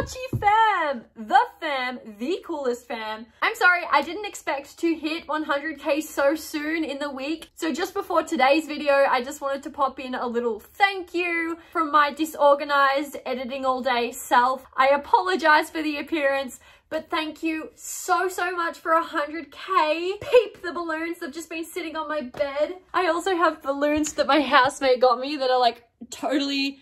Dutchy fam, the coolest fam. I'm sorry, I didn't expect to hit 100k so soon in the week. So just before today's video, I just wanted to pop in a little thank you from my disorganized editing all day self. I apologize for the appearance, but thank you so much for 100k. Peep the balloons that have just been sitting on my bed. I also have balloons that my housemate got me that are like totally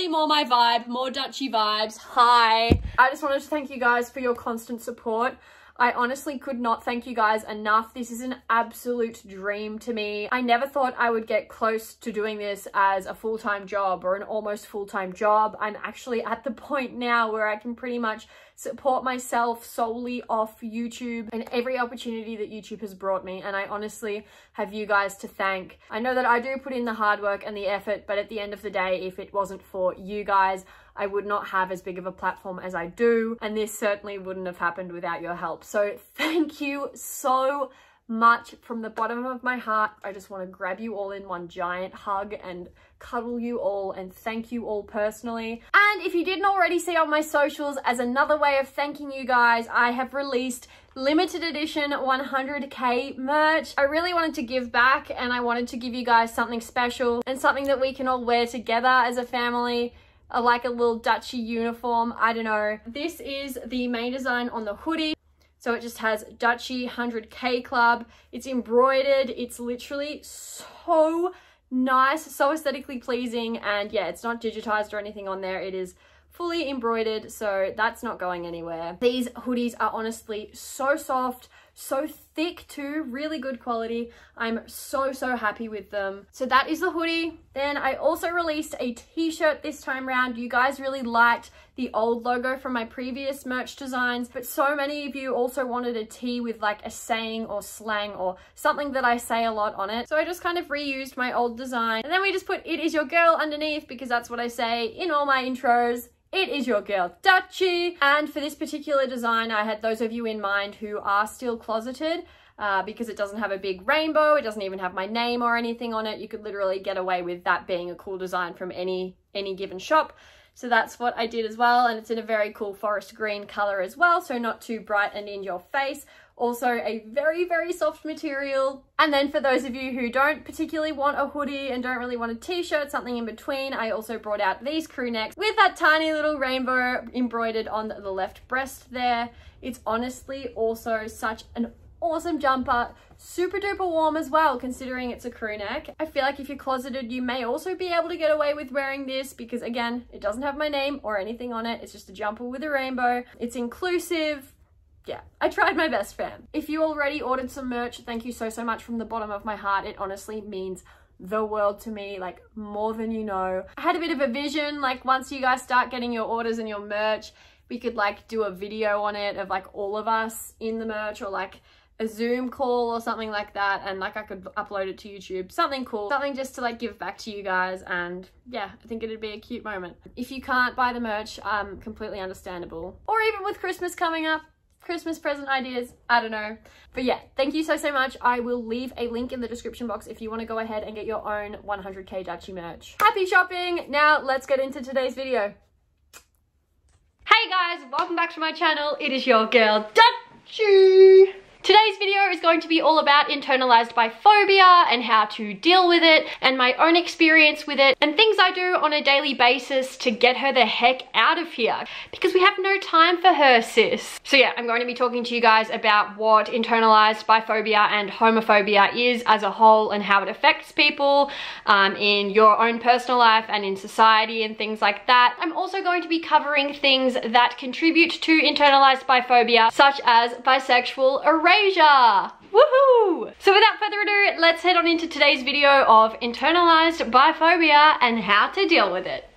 more my vibe, more Dutchy vibes. Hi. I just wanted to thank you guys for your constant support. I honestly could not thank you guys enough. This is an absolute dream to me. I never thought I would get close to doing this as a full-time job or an almost full-time job. I'm actually at the point now where I can pretty much support myself solely off YouTube and every opportunity that YouTube has brought me. And I honestly have you guys to thank. I know that I do put in the hard work and the effort, but at the end of the day, if it wasn't for you guys, I would not have as big of a platform as I do, and this certainly wouldn't have happened without your help. So thank you so much from the bottom of my heart. I just want to grab you all in one giant hug and cuddle you all and thank you all personally. And if you didn't already see on my socials, as another way of thanking you guys, I have released limited edition 100k merch. I really wanted to give back, and I wanted to give you guys something special and something that we can all wear together as a family. Like a little Dutchy uniform, I don't know. This is the main design on the hoodie. So it just has Dutchy 100k Club. It's embroidered. It's literally so nice, so aesthetically pleasing. And yeah, it's not digitized or anything on there. It is fully embroidered, so that's not going anywhere. These hoodies are honestly so soft, so thick too, really good quality. I'm so happy with them. So that is the hoodie. Then I also released a t-shirt this time around. You guys really liked the old logo from my previous merch designs, but so many of you also wanted a tee with like a saying or slang or something that I say a lot on it. So I just kind of reused my old design, and then we just put "It is your girl" underneath because that's what I say in all my intros. It is your girl Dutchy. And for this particular design, I had those of you in mind who are still closeted because it doesn't have a big rainbow. It doesn't even have my name or anything on it. You could literally get away with that being a cool design from any given shop. So that's what I did as well. And it's in a very cool forest green color as well. So not too bright and in your face. Also a very soft material. And then for those of you who don't particularly want a hoodie and don't really want a t-shirt, something in between, I also brought out these crew necks with that tiny little rainbow embroidered on the left breast there. It's honestly also such an awesome jumper, super duper warm as well considering it's a crew neck. I feel like if you're closeted, you may also be able to get away with wearing this because again, it doesn't have my name or anything on it. It's just a jumper with a rainbow. It's inclusive. Yeah, I tried my best, fam. If you already ordered some merch, thank you so much from the bottom of my heart. It honestly means the world to me, like more than you know. I had a bit of a vision, like once you guys start getting your orders and your merch, we could like do a video on it of like all of us in the merch, or like a Zoom call or something like that, and like I could upload it to YouTube. Something cool, something just to like give back to you guys, and yeah, I think it'd be a cute moment. If you can't buy the merch, completely understandable. Or even with Christmas coming up, Christmas present ideas, I don't know. But yeah, thank you so much. I will leave a link in the description box if you want to go ahead and get your own 100k Dutchy merch. Happy shopping! Now let's get into today's video. Hey guys, welcome back to my channel. It is your girl Dutchy. Today's video is going to be all about internalized biphobia and how to deal with it and my own experience with it and things I do on a daily basis to get her the heck out of here because we have no time for her, sis. So yeah, I'm going to be talking to you guys about what internalized biphobia and homophobia is as a whole and how it affects people in your own personal life and in society and things like that. I'm also going to be covering things that contribute to internalized biphobia, such as bisexual erasure. Woohoo! So without further ado, let's head on into today's video of internalized biphobia and how to deal with it.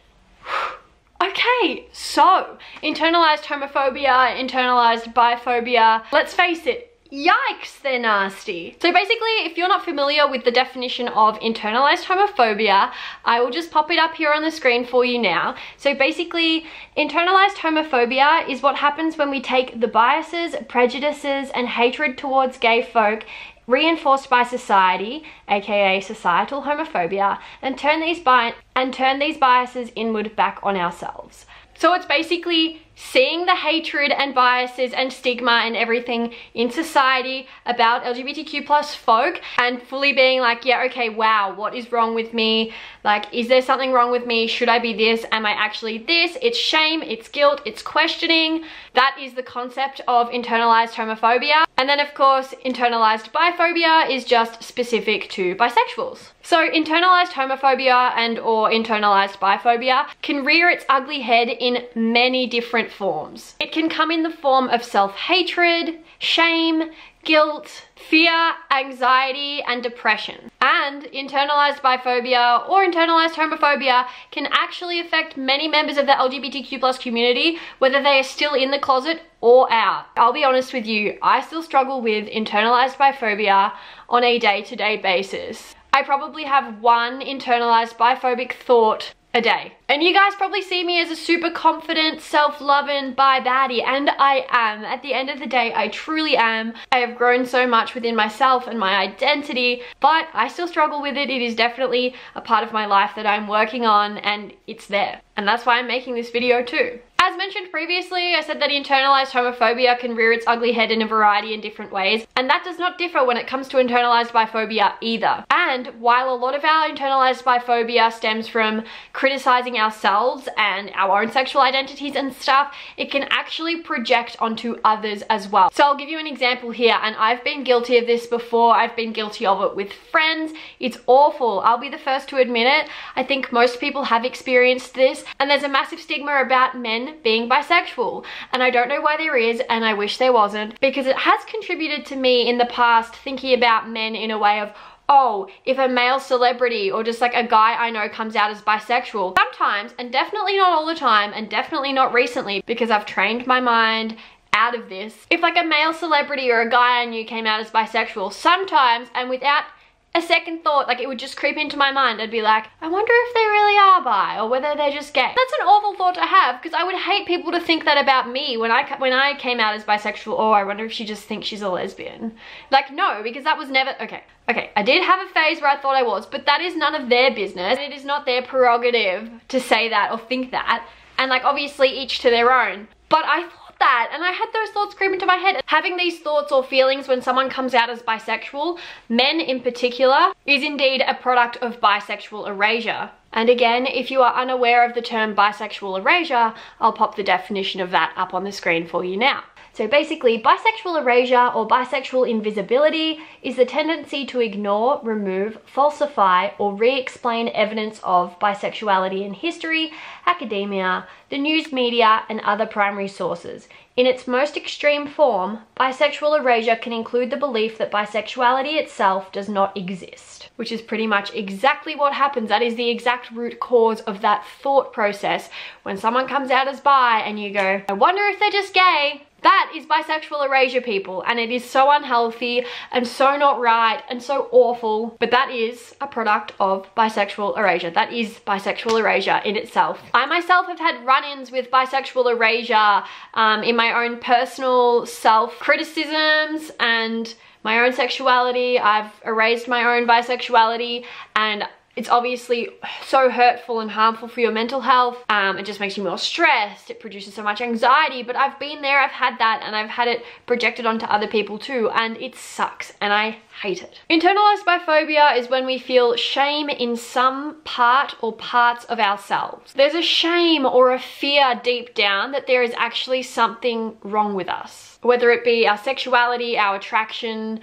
Okay, so internalized homophobia, internalized biphobia, let's face it, yikes, they're nasty. So basically, if you're not familiar with the definition of internalized homophobia, I will just pop it up here on the screen for you now. So basically, internalized homophobia is what happens when we take the biases, prejudices, and hatred towards gay folk reinforced by society, aka societal homophobia, and turn these biases inward back on ourselves. So it's basically seeing the hatred and biases and stigma and everything in society about LGBTQ plus folk and fully being like, yeah, okay, wow, what is wrong with me? Like, is there something wrong with me? Should I be this? Am I actually this? It's shame, it's guilt, it's questioning. That is the concept of internalized homophobia. And then of course, internalized biphobia is just specific to bisexuals. So internalized homophobia and or internalized biphobia can rear its ugly head in many different forms. It can come in the form of self-hatred, shame, guilt, fear, anxiety, and depression. And internalized biphobia or internalized homophobia can actually affect many members of the LGBTQ plus community, whether they are still in the closet or out. I'll be honest with you, I still struggle with internalized biphobia on a day-to-day basis. I probably have one internalized biphobic thought a day. And you guys probably see me as a super confident, self-loving bi baddie, and I am. At the end of the day, I truly am. I have grown so much within myself and my identity, but I still struggle with it. It is definitely a part of my life that I'm working on, and it's there. And that's why I'm making this video too. As mentioned previously, I said that internalized homophobia can rear its ugly head in a variety of different ways, and that does not differ when it comes to internalized biphobia either. And while a lot of our internalized biphobia stems from criticizing ourselves and our own sexual identities and stuff, it can actually project onto others as well. So I'll give you an example here, and I've been guilty of this before. I've been guilty of it with friends. It's awful. I'll be the first to admit it. I think most people have experienced this, and there's a massive stigma about men being bisexual, and I don't know why there is, and I wish there wasn't, because it has contributed to me in the past thinking about men in a way of, oh, if a male celebrity or just like a guy I know comes out as bisexual, sometimes, and definitely not all the time, and definitely not recently, because I've trained my mind out of this. If like a male celebrity or a guy I knew came out as bisexual, sometimes, and without a second thought, like it would just creep into my mind, I'd be like, I wonder if they really are bi or whether they're just gay. That's an awful thought to have, because I would hate people to think that about me when I came out as bisexual. Oh, I wonder if she just thinks she's a lesbian. Like, no, because that was never, okay, I did have a phase where I thought I was, but that is none of their business. It is not their prerogative to say that or think that. And like, obviously each to their own. But I thought that, and I had those thoughts creep into my head. Having these thoughts or feelings when someone comes out as bisexual, men in particular, is indeed a product of bisexual erasure. And again, if you are unaware of the term bisexual erasure, I'll pop the definition of that up on the screen for you now. So basically, bisexual erasure or bisexual invisibility is the tendency to ignore, remove, falsify, or re-explain evidence of bisexuality in history, academia, the news media, and other primary sources. In its most extreme form, bisexual erasure can include the belief that bisexuality itself does not exist, which is pretty much exactly what happens. That is the exact root cause of that thought process. When someone comes out as bi and you go, I wonder if they're just gay, that is bisexual erasure, people, and it is so unhealthy and so not right and so awful, but that is a product of bisexual erasure. That is bisexual erasure in itself. I myself have had run-ins with bisexual erasure in my own personal self-criticisms and my own sexuality. I've erased my own bisexuality, and it's obviously so hurtful and harmful for your mental health. It just makes you more stressed. It produces so much anxiety, but I've been there, I've had that, and I've had it projected onto other people too, and it sucks, and I hate it. Internalized biphobia is when we feel shame in some part or parts of ourselves. There's a shame or a fear deep down that there is actually something wrong with us. Whether it be our sexuality, our attraction,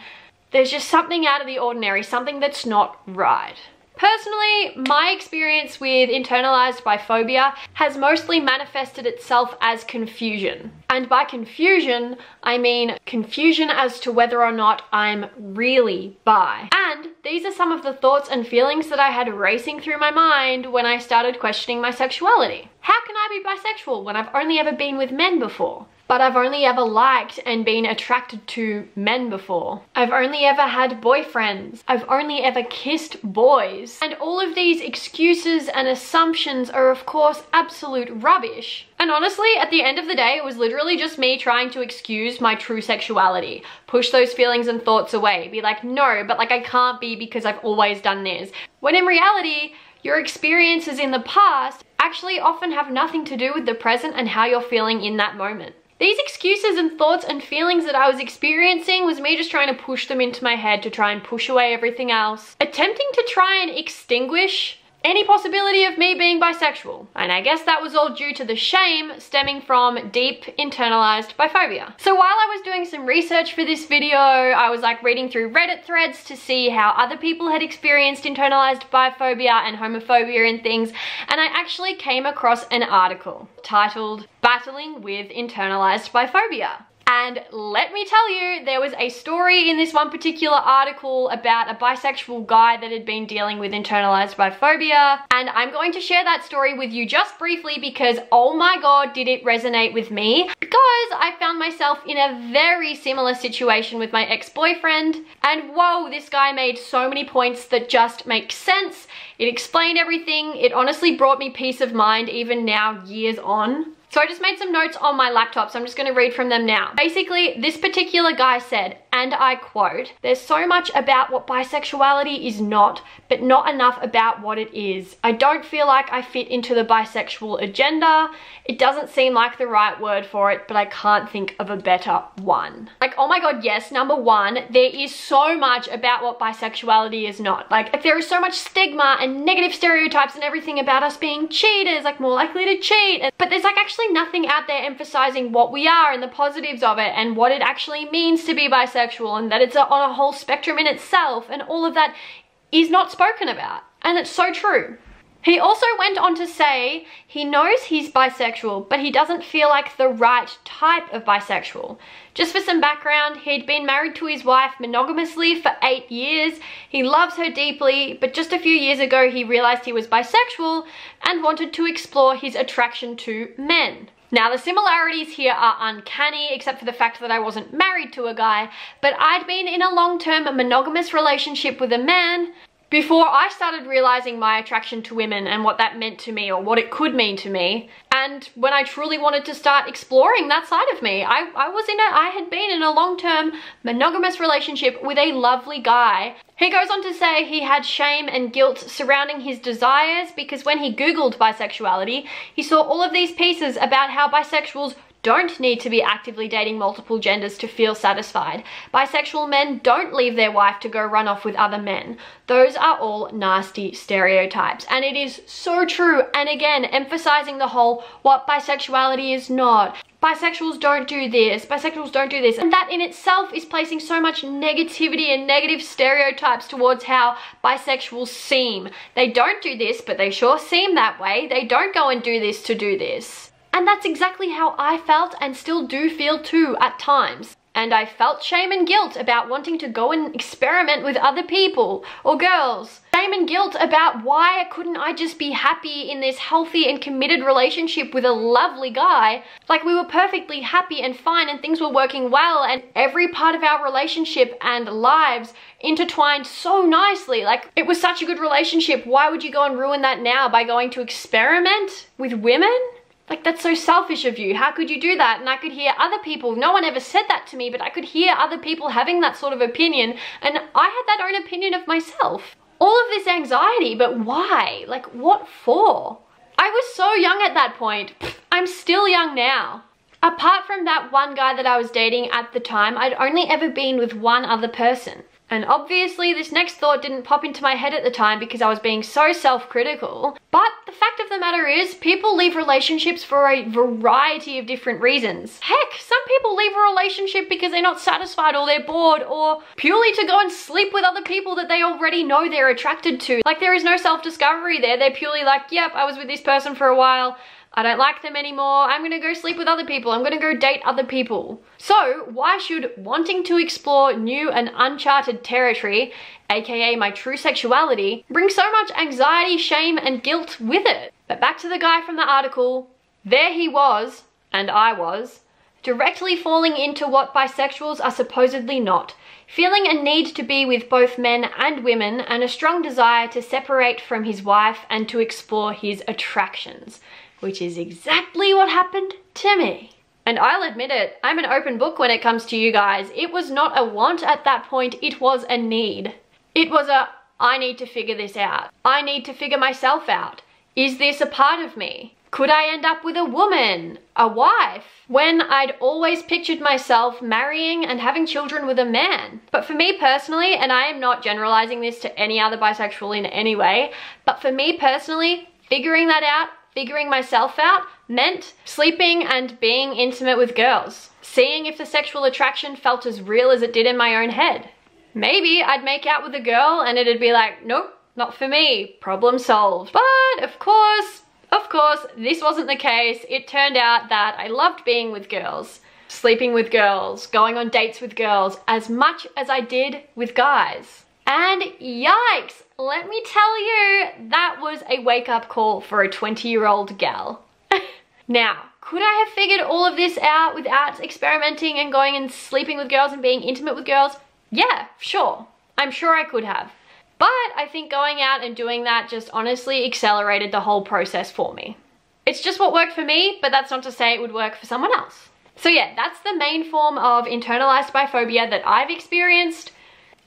there's just something out of the ordinary, something that's not right. Personally, my experience with internalized biphobia has mostly manifested itself as confusion. And by confusion, I mean confusion as to whether or not I'm really bi. And these are some of the thoughts and feelings that I had racing through my mind when I started questioning my sexuality. How can I be bisexual when I've only ever been with men before? But I've only ever liked and been attracted to men before. I've only ever had boyfriends. I've only ever kissed boys. And all of these excuses and assumptions are of course absolute rubbish. And honestly, at the end of the day, it was literally just me trying to excuse my true sexuality. Push those feelings and thoughts away. Be like, no, but like I can't be because I've always done this. When in reality, your experiences in the past actually often have nothing to do with the present and how you're feeling in that moment. These excuses and thoughts and feelings that I was experiencing was me just trying to push them into my head to try and push away everything else, attempting to try and extinguish any possibility of me being bisexual. And I guess that was all due to the shame stemming from deep internalized biphobia. So while I was doing some research for this video, I was like reading through Reddit threads to see how other people had experienced internalized biphobia and homophobia and things, and I actually came across an article titled "Battling with Internalized Biphobia." And let me tell you, there was a story in this one particular article about a bisexual guy that had been dealing with internalized biphobia, and I'm going to share that story with you just briefly because oh my god, did it resonate with me, because I found myself in a very similar situation with my ex-boyfriend, and whoa, this guy made so many points that just make sense. It explained everything. It honestly brought me peace of mind even now, years on. So I just made some notes on my laptop, so I'm just going to read from them now. Basically, this particular guy said, and I quote, "There's so much about what bisexuality is not, but not enough about what it is. I don't feel like I fit into the bisexual agenda. It doesn't seem like the right word for it, but I can't think of a better one." Like, oh my god, yes, number one, there is so much about what bisexuality is not. Like there is so much stigma and negative stereotypes and everything about us being cheaters, like more likely to cheat. But there's like actually nothing out there emphasizing what we are and the positives of it and what it actually means to be bisexual, and that it's on a whole spectrum in itself, and all of that is not spoken about. And it's so true. He also went on to say he knows he's bisexual, but he doesn't feel like the right type of bisexual. Just for some background, he'd been married to his wife monogamously for 8 years. He loves her deeply, but just a few years ago he realized he was bisexual and wanted to explore his attraction to men. Now, the similarities here are uncanny, except for the fact that I wasn't married to a guy, but I'd been in a long-term monogamous relationship with a man before I started realizing my attraction to women and what that meant to me, or what it could mean to me. And when I truly wanted to start exploring that side of me, I had been in a long-term monogamous relationship with a lovely guy. He goes on to say he had shame and guilt surrounding his desires because when he Googled bisexuality, he saw all of these pieces about how bisexuals don't need to be actively dating multiple genders to feel satisfied. Bisexual men don't leave their wife to go run off with other men. Those are all nasty stereotypes. And it is so true. And again, emphasizing the whole what bisexuality is not. Bisexuals don't do this. Bisexuals don't do this. And that in itself is placing so much negativity and negative stereotypes towards how bisexuals seem. They don't do this, but they sure seem that way. They don't go and do this to do this. And that's exactly how I felt and still do feel too at times. And I felt shame and guilt about wanting to go and experiment with other people or girls. Shame and guilt about why couldn't I just be happy in this healthy and committed relationship with a lovely guy? Like we were perfectly happy and fine and things were working well and every part of our relationship and lives intertwined so nicely. Like it was such a good relationship. Why would you go and ruin that now by going to experiment with women? Like, that's so selfish of you. How could you do that? And I could hear other people, no one ever said that to me, but I could hear other people having that sort of opinion, and I had that own opinion of myself. All of this anxiety, but why? Like, what for? I was so young at that point. I'm still young now. Apart from that one guy that I was dating at the time, I'd only ever been with one other person. And obviously this next thought didn't pop into my head at the time because I was being so self-critical. But the fact of the matter is, people leave relationships for a variety of different reasons. Heck, some people leave a relationship because they're not satisfied or they're bored or purely to go and sleep with other people that they already know they're attracted to. Like there is no self-discovery there. They're purely like, yep, I was with this person for a while. I don't like them anymore. I'm gonna go sleep with other people. I'm gonna go date other people. So why should wanting to explore new and uncharted territory, aka my true sexuality, bring so much anxiety, shame, and guilt with it? But back to the guy from the article. There he was, and I was, directly falling into what bisexuals are supposedly not. Feeling a need to be with both men and women and a strong desire to separate from his wife and to explore his attractions. Which is exactly what happened to me. And I'll admit it, I'm an open book when it comes to you guys. It was not a want at that point, it was a need. It was a, I need to figure this out. I need to figure myself out. Is this a part of me? Could I end up with a woman, a wife, when I'd always pictured myself marrying and having children with a man? But for me personally, and I am not generalizing this to any other bisexual in any way, but for me personally, figuring that out, figuring myself out, meant sleeping and being intimate with girls. Seeing if the sexual attraction felt as real as it did in my own head. Maybe I'd make out with a girl and it'd be like, nope, not for me, problem solved. But of course, this wasn't the case. It turned out that I loved being with girls, sleeping with girls, going on dates with girls as much as I did with guys. And yikes, let me tell you, that was a wake-up call for a 20-year-old gal. Now, could I have figured all of this out without experimenting and going and sleeping with girls and being intimate with girls? Yeah, sure. I'm sure I could have. But I think going out and doing that just honestly accelerated the whole process for me. It's just what worked for me, but that's not to say it would work for someone else. So yeah, that's the main form of internalized biphobia that I've experienced.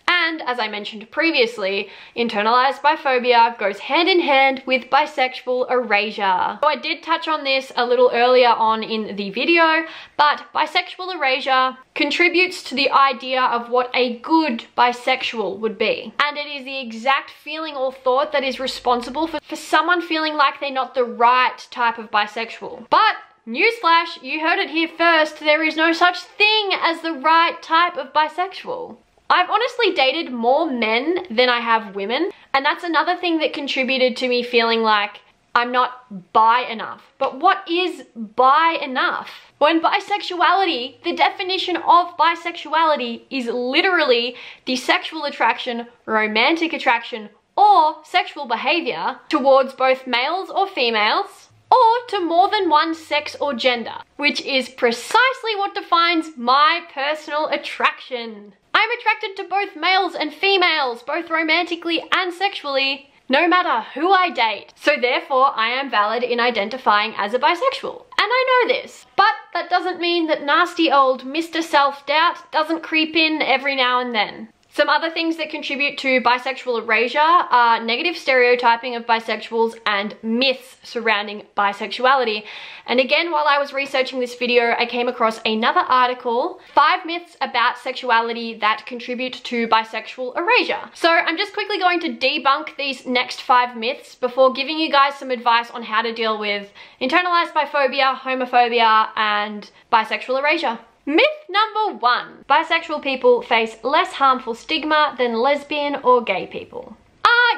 And as I mentioned previously, internalized biphobia goes hand in hand with bisexual erasure. So I did touch on this a little earlier on in the video, but bisexual erasure contributes to the idea of what a good bisexual would be. And it is the exact feeling or thought that is responsible for someone feeling like they're not the right type of bisexual. But newsflash, you heard it here first, there is no such thing as the right type of bisexual. I've honestly dated more men than I have women, and that's another thing that contributed to me feeling like I'm not bi enough. But what is bi enough? When bisexuality, the definition of bisexuality is literally the sexual attraction, romantic attraction, or sexual behavior towards both males or females, or to more than one sex or gender, which is precisely what defines my personal attraction. I'm attracted to both males and females, both romantically and sexually, no matter who I date. So therefore, I am valid in identifying as a bisexual. And I know this, but that doesn't mean that nasty old Mr. Self-Doubt doesn't creep in every now and then. Some other things that contribute to bisexual erasure are negative stereotyping of bisexuals and myths surrounding bisexuality. And again, while I was researching this video, I came across another article, 5 myths about sexuality that contribute to bisexual erasure. So I'm just quickly going to debunk these next 5 myths before giving you guys some advice on how to deal with internalized biphobia, homophobia, and bisexual erasure. Myth number 1. Bisexual people face less harmful stigma than lesbian or gay people.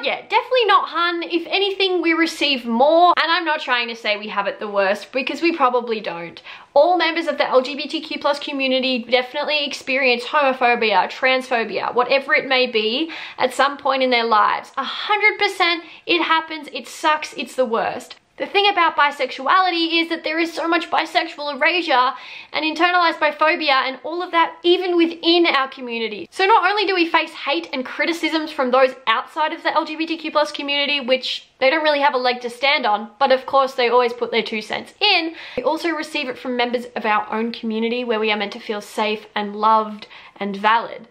Yeah, definitely not, hun. If anything, we receive more, and I'm not trying to say we have it the worst, because we probably don't. All members of the LGBTQ+ community definitely experience homophobia, transphobia, whatever it may be, at some point in their lives. 100% it happens, it sucks, it's the worst. The thing about bisexuality is that there is so much bisexual erasure and internalized biphobia and all of that even within our community. So not only do we face hate and criticisms from those outside of the LGBTQ+ community, which they don't really have a leg to stand on, but of course they always put their 2 cents in, we also receive it from members of our own community where we are meant to feel safe and loved and valid.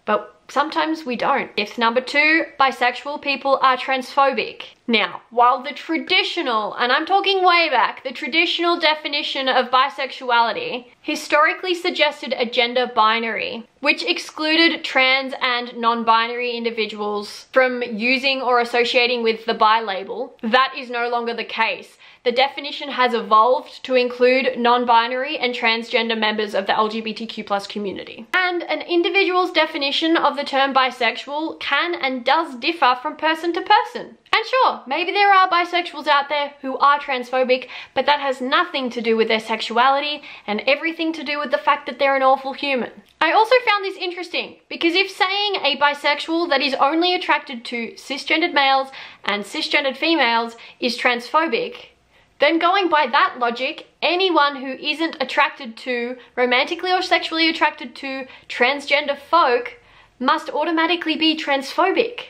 But sometimes we don't. Myth number 2, bisexual people are transphobic. Now, while the traditional, and I'm talking way back, the traditional definition of bisexuality historically suggested a gender binary, which excluded trans and non-binary individuals from using or associating with the bi label, that is no longer the case. The definition has evolved to include non-binary and transgender members of the LGBTQ+ community. And an individual's definition of the term bisexual can and does differ from person to person. And sure, maybe there are bisexuals out there who are transphobic, but that has nothing to do with their sexuality and everything to do with the fact that they're an awful human. I also found this interesting because if saying a bisexual that is only attracted to cisgendered males and cisgendered females is transphobic, then going by that logic, anyone who isn't attracted to, romantically or sexually attracted to, transgender folk must automatically be transphobic.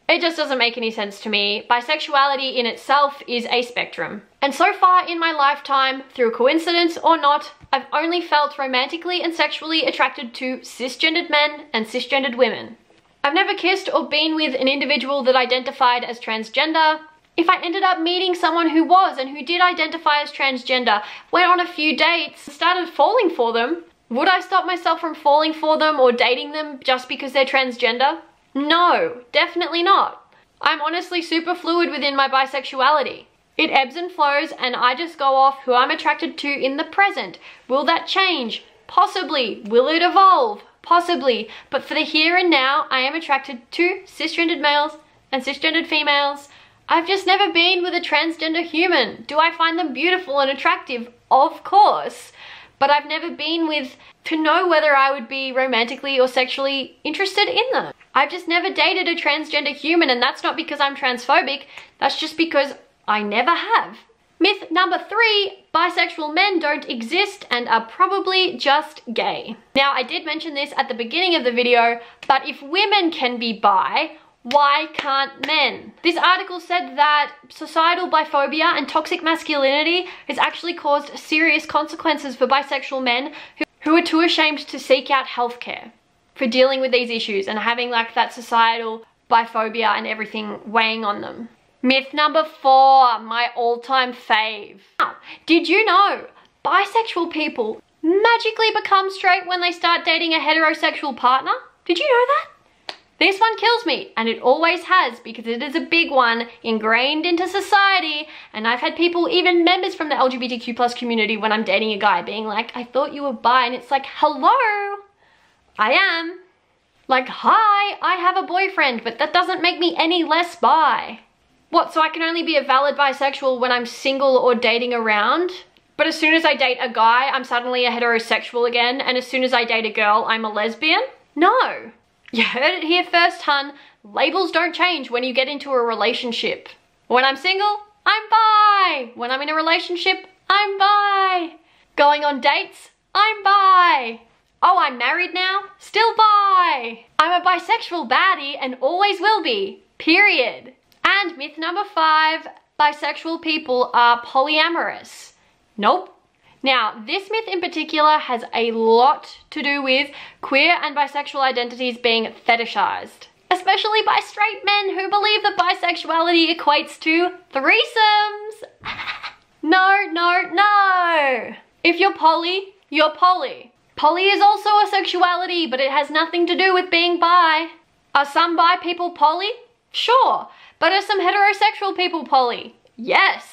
It just doesn't make any sense to me. Bisexuality in itself is a spectrum. And so far in my lifetime, through coincidence or not, I've only felt romantically and sexually attracted to cisgendered men and cisgendered women. I've never kissed or been with an individual that identified as transgender. If I ended up meeting someone who was and who did identify as transgender, went on a few dates, started falling for them, would I stop myself from falling for them or dating them just because they're transgender? No, definitely not. I'm honestly super fluid within my bisexuality. It ebbs and flows, and I just go off who I'm attracted to in the present. Will that change? Possibly. Will it evolve? Possibly. But for the here and now, I am attracted to cisgendered males and cisgendered females. I've just never been with a transgender human. Do I find them beautiful and attractive? Of course. But I've never been with to know whether I would be romantically or sexually interested in them. I've just never dated a transgender human, and that's not because I'm transphobic. That's just because I never have. Myth number 3, bisexual men don't exist and are probably just gay. Now, I did mention this at the beginning of the video, but if women can be bi, why can't men? This article said that societal biphobia and toxic masculinity has actually caused serious consequences for bisexual men who are too ashamed to seek out healthcare for dealing with these issues and having like that societal biphobia and everything weighing on them. Myth number 4, my all-time fave. Now, did you know bisexual people magically become straight when they start dating a heterosexual partner? Did you know that? This one kills me, and it always has, because it is a big one ingrained into society, and I've had people, even members from the LGBTQ+ community, when I'm dating a guy being like, I thought you were bi, and it's like, hello, I am. Like, hi, I have a boyfriend, but that doesn't make me any less bi. What, so I can only be a valid bisexual when I'm single or dating around? But as soon as I date a guy, I'm suddenly a heterosexual again, and as soon as I date a girl, I'm a lesbian? No. You heard it here first, hun. Labels don't change when you get into a relationship. When I'm single, I'm bi. When I'm in a relationship, I'm bi. Going on dates, I'm bi. Oh, I'm married now? Still bi. I'm a bisexual baddie and always will be. Period. And myth number 5, bisexual people are polyamorous. Nope. Now, this myth in particular has a lot to do with queer and bisexual identities being fetishized, especially by straight men who believe that bisexuality equates to threesomes. No, no, no. If you're poly, you're poly. Poly is also a sexuality, but it has nothing to do with being bi. Are some bi people poly? Sure. But are some heterosexual people poly? Yes.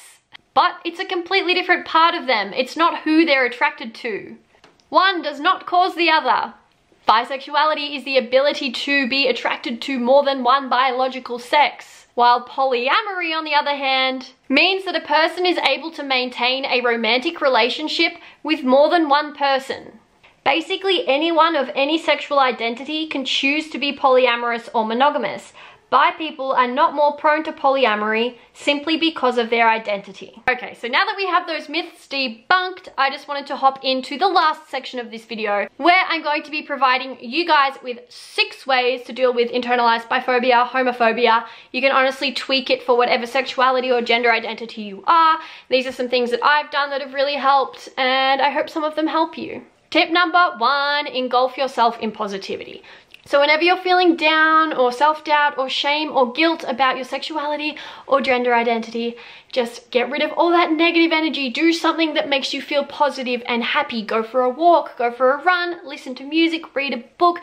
But it's a completely different part of them. It's not who they're attracted to. One does not cause the other. Bisexuality is the ability to be attracted to more than one biological sex, while polyamory, on the other hand, means that a person is able to maintain a romantic relationship with more than one person. Basically, anyone of any sexual identity can choose to be polyamorous or monogamous. Bi people are not more prone to polyamory simply because of their identity. Okay, so now that we have those myths debunked, I just wanted to hop into the last section of this video where I'm going to be providing you guys with 6 ways to deal with internalized biphobia, homophobia. You can honestly tweak it for whatever sexuality or gender identity you are. These are some things that I've done that have really helped, and I hope some of them help you. Tip number 1, engulf yourself in positivity. So whenever you're feeling down or self-doubt or shame or guilt about your sexuality or gender identity, just get rid of all that negative energy. Do something that makes you feel positive and happy. Go for a walk, go for a run, listen to music, read a book.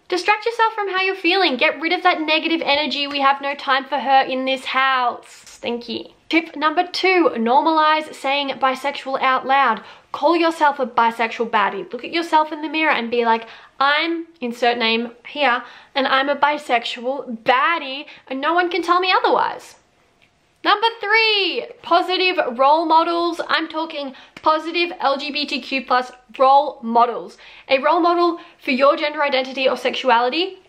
Distract yourself from how you're feeling. Get rid of that negative energy. We have no time for her in this house. Thank you. Tip number 2, normalize saying bisexual out loud. Call yourself a bisexual baddie. Look at yourself in the mirror and be like, I'm, insert name here, and I'm a bisexual baddie, and no one can tell me otherwise. Number 3, positive role models. I'm talking positive LGBTQ+ role models. A role model for your gender identity or sexuality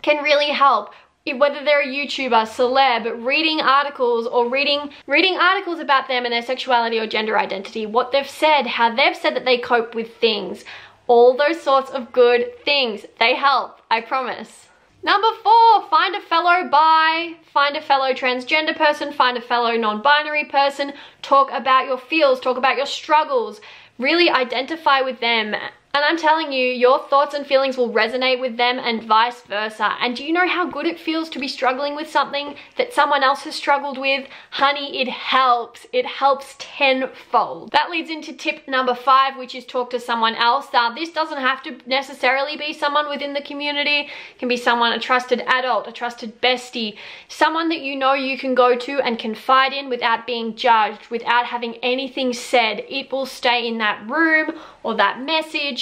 can really help. Whether they're a YouTuber, celeb, reading articles or reading articles about them and their sexuality or gender identity, what they've said, how they've said that they cope with things, all those sorts of good things. They help, I promise. Number 4, find a fellow bi, find a fellow transgender person, find a fellow non-binary person, talk about your feels, talk about your struggles, really identify with them And I'm telling you, your thoughts and feelings will resonate with them and vice versa. And do you know how good it feels to be struggling with something that someone else has struggled with? Honey, it helps. It helps tenfold. That leads into tip number 5, which is talk to someone else. Now, this doesn't have to necessarily be someone within the community. It can be someone, a trusted adult, a trusted bestie, someone that you know you can go to and confide in without being judged, without having anything said. It will stay in that room, or that message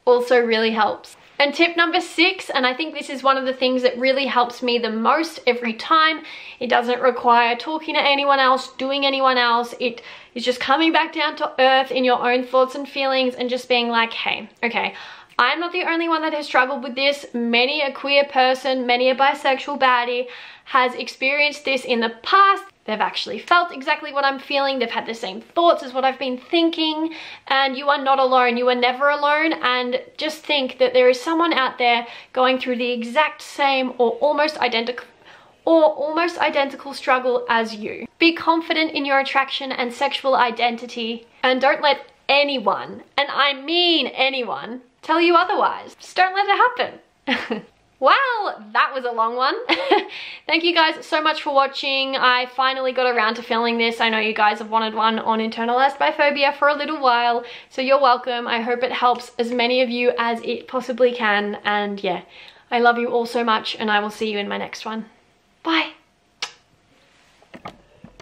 also really helps. And tip number 6, and I think this is one of the things that really helps me the most every time. It doesn't require talking to anyone else, doing anyone else. It is just coming back down to earth in your own thoughts and feelings and just being like, hey, okay, I'm not the only one that has struggled with this. Many a queer person, many a bisexual baddie has experienced this in the past. They've actually felt exactly what I'm feeling. They've had the same thoughts as what I've been thinking. And you are not alone. You are never alone. And just think that there is someone out there going through the exact same or almost identical struggle as you. Be confident in your attraction and sexual identity. And don't let anyone, and I mean anyone, tell you otherwise. Just don't let it happen. Well, that was a long one. Thank you guys so much for watching. I finally got around to filming this. I know you guys have wanted one on internalized biphobia for a little while, so you're welcome. I hope it helps as many of you as it possibly can. And yeah, I love you all so much, and I will see you in my next one. Bye.